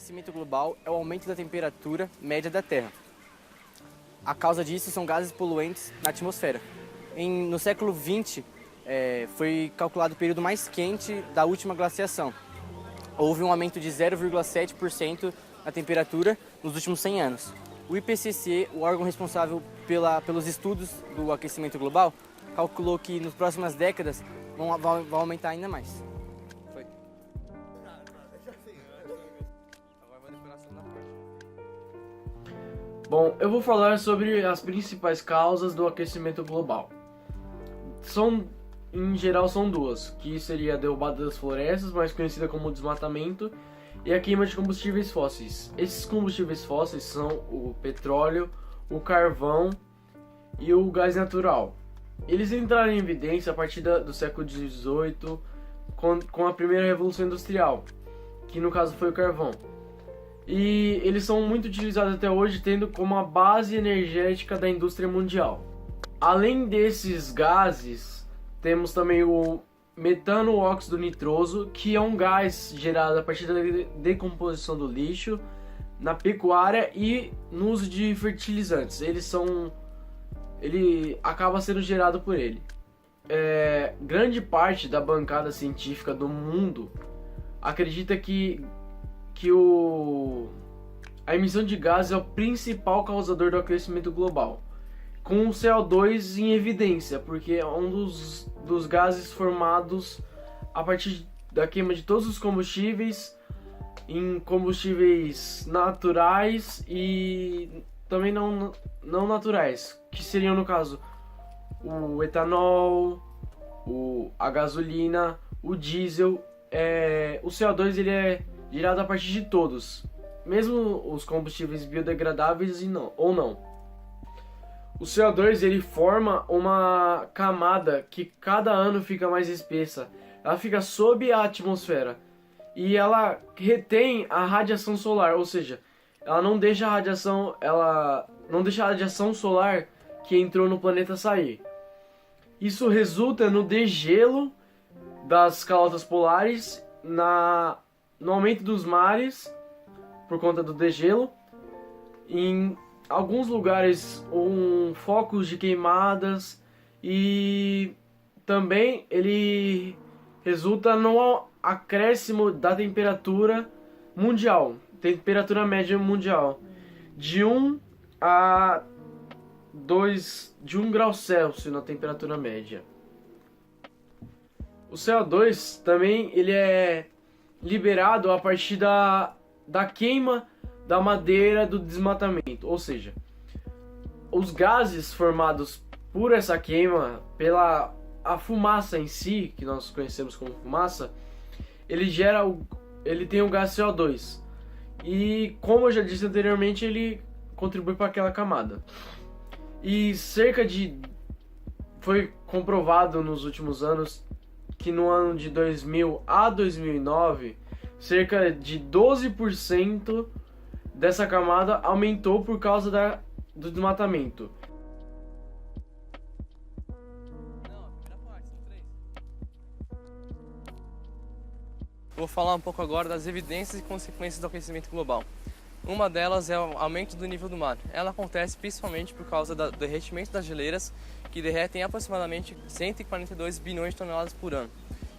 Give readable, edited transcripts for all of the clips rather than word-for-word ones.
aquecimento global é o aumento da temperatura média da Terra. A causa disso são gases poluentes na atmosfera. No século XX, foi calculado o período mais quente da última glaciação. Houve um aumento de 0,7% na temperatura nos últimos 100 anos. O IPCC, o órgão responsável pelos estudos do aquecimento global, calculou que nas próximas décadas vão aumentar ainda mais. Foi. Bom, eu vou falar sobre as principais causas do aquecimento global. Em geral, são duas, que seria a derrubada das florestas, mais conhecida como desmatamento, e a queima de combustíveis fósseis. Esses combustíveis fósseis são o petróleo, o carvão e o gás natural. Eles entraram em evidência a partir do século XVIII, com a primeira revolução industrial, que no caso foi o carvão. E eles são muito utilizados até hoje, tendo como a base energética da indústria mundial. Além desses gases, temos também o metano óxido nitroso, que é um gás gerado a partir da decomposição do lixo na pecuária e no uso de fertilizantes. Ele acaba sendo gerado por ele. Grande parte da bancada científica do mundo acredita que a emissão de gases é o principal causador do aquecimento global, com o CO2 em evidência, porque é um dos gases formados a partir da queima de todos os combustíveis, em combustíveis naturais e também não naturais, que seriam, no caso, o etanol, a gasolina, o diesel. O CO2 ele é gerado a partir de todos, mesmo os combustíveis biodegradáveis ou não. O CO2 ele forma uma camada que cada ano fica mais espessa. Ela fica sob a atmosfera e ela retém a radiação solar, ou seja, ela não deixa a radiação solar que entrou no planeta sair. Isso resulta no degelo das calotas polares, no aumento dos mares por conta do degelo. Em alguns lugares, focos de queimadas, e também ele resulta no acréscimo da temperatura mundial, temperatura média mundial, de 1 grau Celsius na temperatura média. O CO2 também ele é liberado a partir da queima da madeira, do desmatamento, ou seja, os gases formados por essa queima, pela a fumaça em si, que nós conhecemos como fumaça, ele tem o gás CO2 e, como eu já disse anteriormente, ele contribui para aquela camada. E foi comprovado nos últimos anos que no ano de 2000 a 2009, cerca de 12% dessa camada aumentou por causa do desmatamento. Vou falar um pouco agora das evidências e consequências do aquecimento global. Uma delas é o aumento do nível do mar. Ela acontece principalmente por causa do derretimento das geleiras, que derretem aproximadamente 142 bilhões de toneladas por ano.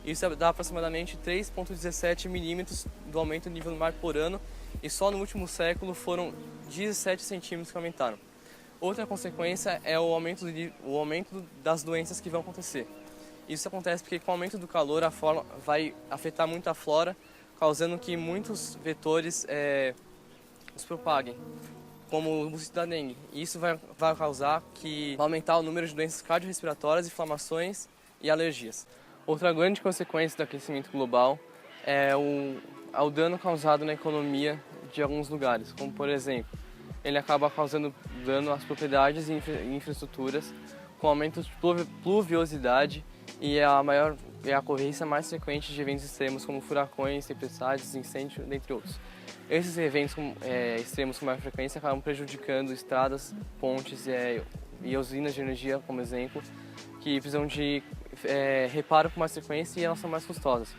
Isso dá aproximadamente 3,17 milímetros do aumento do nível do mar por ano, e só no último século foram 17 centímetros que aumentaram. Outra consequência é o aumento das doenças que vão acontecer. Isso acontece porque com o aumento do calor vai afetar muito a flora, causando que muitos vetores se propaguem, como o mosquito da dengue. E isso vai aumentar o número de doenças cardiorrespiratórias, inflamações e alergias. Outra grande consequência do aquecimento global é o dano causado na economia de alguns lugares, como por exemplo, ele acaba causando dano às propriedades e infraestruturas, com aumento de pluviosidade e a ocorrência mais frequente de eventos extremos como furacões, tempestades, incêndios, dentre outros. Esses eventos extremos com maior frequência acabam prejudicando estradas, pontes e usinas de energia, como exemplo, que precisam de reparo com mais frequência e elas são mais custosas.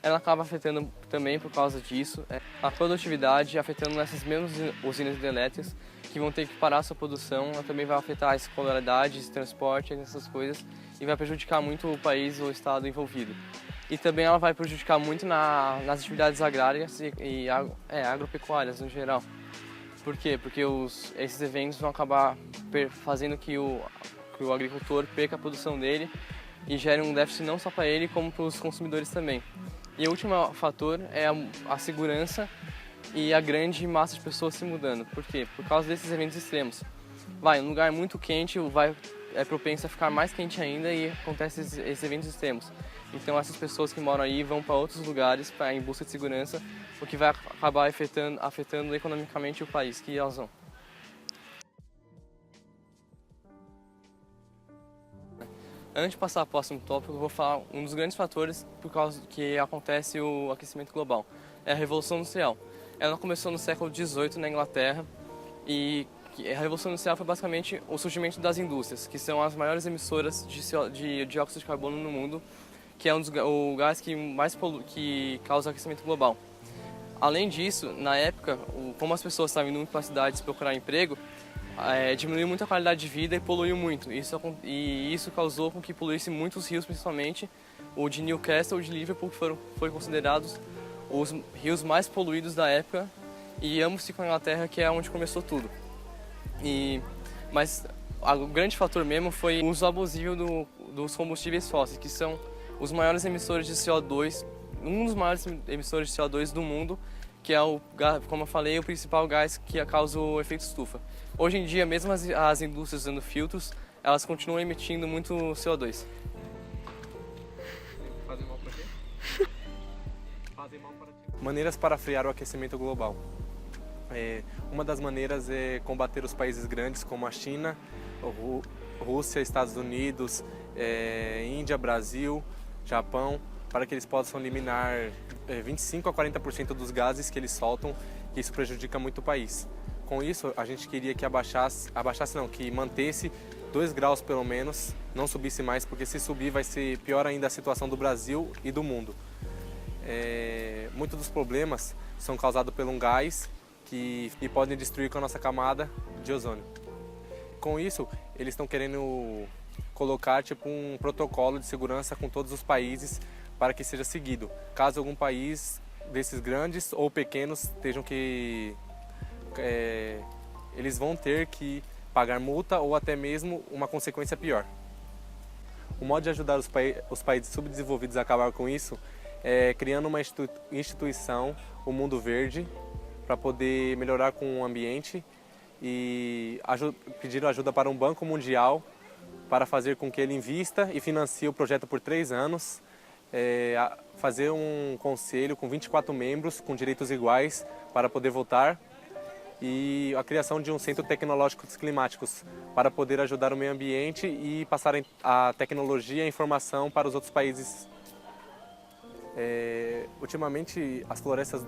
ela acaba afetando também por causa disso a produtividade, afetando essas mesmas usinas hidrelétricas que vão ter que parar a sua produção. Ela também vai afetar a escolaridade, transporte, essas coisas, e vai prejudicar muito o país ou o estado envolvido. E também ela vai prejudicar muito nas atividades agrárias e agropecuárias no geral. Por quê? Porque esses eventos vão acabar fazendo que o agricultor perca a produção dele e gere um déficit não só para ele, como para os consumidores também. E o último fator é a segurança e a grande massa de pessoas se mudando. Por quê? Por causa desses eventos extremos. Um lugar muito quente é propenso a ficar mais quente ainda e acontece esses eventos extremos. Então essas pessoas que moram aí vão para outros lugares em busca de segurança, o que vai acabar afetando economicamente o país que elas vão. Antes de passar para o próximo tópico, eu vou falar um dos grandes fatores por causa que acontece o aquecimento global. É a Revolução Industrial. Ela começou no século XVIII na Inglaterra e a Revolução Industrial foi basicamente o surgimento das indústrias, que são as maiores emissoras de dióxido de carbono no mundo, que é o gás que causa aquecimento global. Além disso, na época, como as pessoas estavam indo muito para as cidades procurar emprego, diminuiu muito a qualidade de vida e poluiu muito. Isso causou com que poluísse muitos rios, principalmente o de Newcastle e o de Liverpool, que foram considerados os rios mais poluídos da época, e ambos ficam na Inglaterra, que é onde começou tudo. Mas o grande fator mesmo foi o uso abusivo dos combustíveis fósseis, que são os maiores emissores de CO2, um dos maiores emissores de CO2 do mundo, que é, como eu falei, o principal gás que causa o efeito estufa. Hoje em dia, mesmo as indústrias usando filtros, elas continuam emitindo muito CO2. Fazem mal para quê? Fazem mal para quê? Maneiras para frear o aquecimento global. Uma das maneiras é combater os países grandes como a China, Rússia, Estados Unidos, Índia, Brasil, Japão, para que eles possam eliminar 25 a 40% dos gases que eles soltam, que isso prejudica muito o país. Com isso, a gente queria que que mantesse 2 graus pelo menos, não subisse mais, porque se subir vai ser pior ainda a situação do Brasil e do mundo. Muitos dos problemas são causados por um gás que podem destruir com a nossa camada de ozônio. Com isso, eles estão querendo colocar um protocolo de segurança com todos os países para que seja seguido. Caso algum país desses grandes ou pequenos eles vão ter que pagar multa ou até mesmo uma consequência pior. O modo de ajudar os países subdesenvolvidos a acabar com isso é criando uma instituição, o Mundo Verde, para poder melhorar com o ambiente, e pedir ajuda para um Banco Mundial para fazer com que ele invista e financie o projeto por 3 anos, fazer um conselho com 24 membros com direitos iguais para poder votar, e a criação de um centro tecnológico climáticos para poder ajudar o meio ambiente e passar a tecnologia e a informação para os outros países. Ultimamente as florestas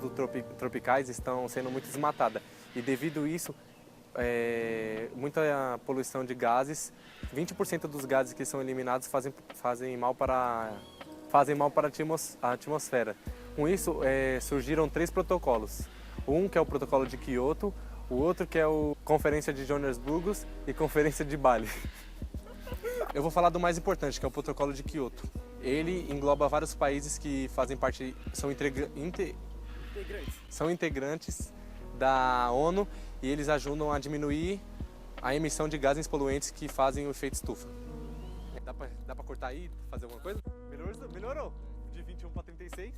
tropicais estão sendo muito desmatadas, e devido a isso muita poluição de gases. 20% dos gases que são eliminados fazem mal para a atmosfera. Com isso surgiram 3 protocolos. Um que é o protocolo de Kyoto, o outro que é a Conferência de Joanesburgo e Conferência de Bali. Eu vou falar do mais importante, que é o protocolo de Kyoto. Ele engloba vários países que fazem parte, são integrantes da ONU, e eles ajudam a diminuir a emissão de gases poluentes que fazem o efeito estufa. Dá pra cortar aí, fazer alguma coisa? Melhorou? De 21 para 36?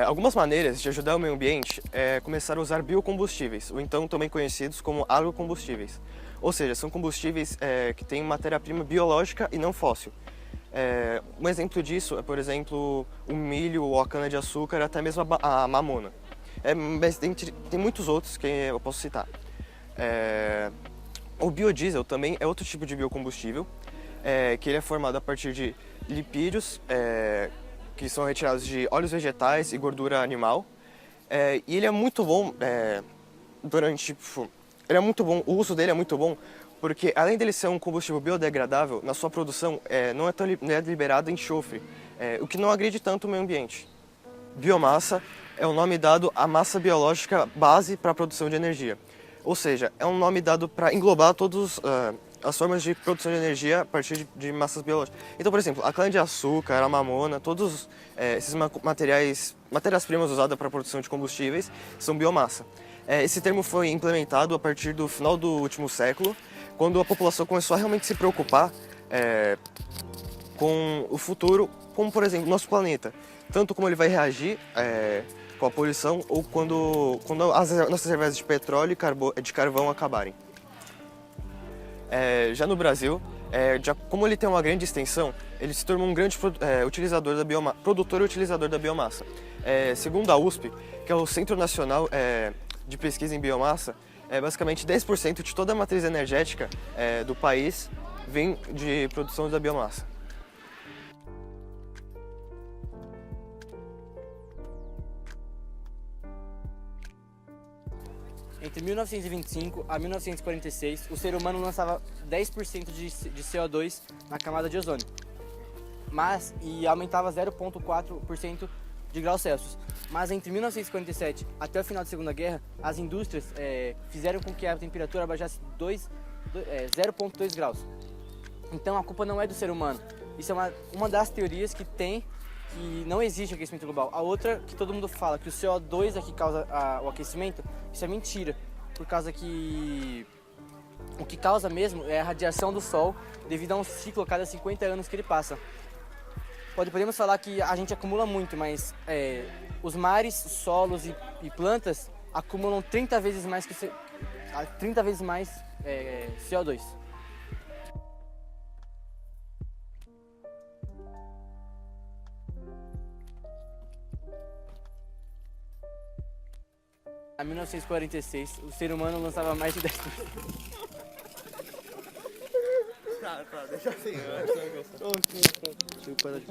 Algumas maneiras de ajudar o meio ambiente é começar a usar biocombustíveis, ou então também conhecidos como agrocombustíveis. Ou seja, são combustíveis que têm matéria-prima biológica e não fóssil. Um exemplo disso é, por exemplo, o milho ou a cana-de-açúcar, até mesmo a mamona. Mas tem muitos outros que eu posso citar. O biodiesel também é outro tipo de biocombustível, que ele é formado a partir de lipídios, que são retirados de óleos vegetais e gordura animal. E ele é muito bom ele é muito bom, o uso dele é muito bom Porque além dele ser um combustível biodegradável, na sua produção não é liberado enxofre, o que não agride tanto o meio ambiente. Biomassa é o nome dado à massa biológica base para a produção de energia. Ou seja, é um nome dado para englobar todas as formas de produção de energia a partir de massas biológicas. Então, por exemplo, a cana-de-açúcar, a mamona, todos esses matérias-primas usadas para a produção de combustíveis são biomassa. Esse termo foi implementado a partir do final do último século, quando a população começou a realmente se preocupar com o futuro, como, por exemplo, nosso planeta. Tanto como ele vai reagir com a poluição ou quando as nossas reservas de petróleo e de carvão acabarem. Já no Brasil, como ele tem uma grande extensão, ele se tornou um grande produtor e utilizador da biomassa. Segundo a USP, que é o Centro Nacional de Pesquisa em Biomassa, basicamente 10% de toda a matriz energética do país vem de produção da biomassa. Entre 1925 a 1946, o ser humano lançava 10% de CO2 na camada de ozônio, e aumentava 0,4% de graus Celsius. Mas entre 1947 até o final da Segunda Guerra, as indústrias fizeram com que a temperatura abaixasse 0,2 graus. Então a culpa não é do ser humano. Isso é uma das teorias que não existe aquecimento global. A outra, que todo mundo fala, que o CO2 é que causa o aquecimento, isso é mentira. Por causa que o que causa mesmo é a radiação do Sol devido a um ciclo a cada 50 anos que ele passa. Podemos falar que a gente acumula muito, mas os mares, solos e plantas acumulam 30 vezes mais CO2. Em 1946, o ser humano lançava mais de 10%. Deixa assim. Deixa eu parar de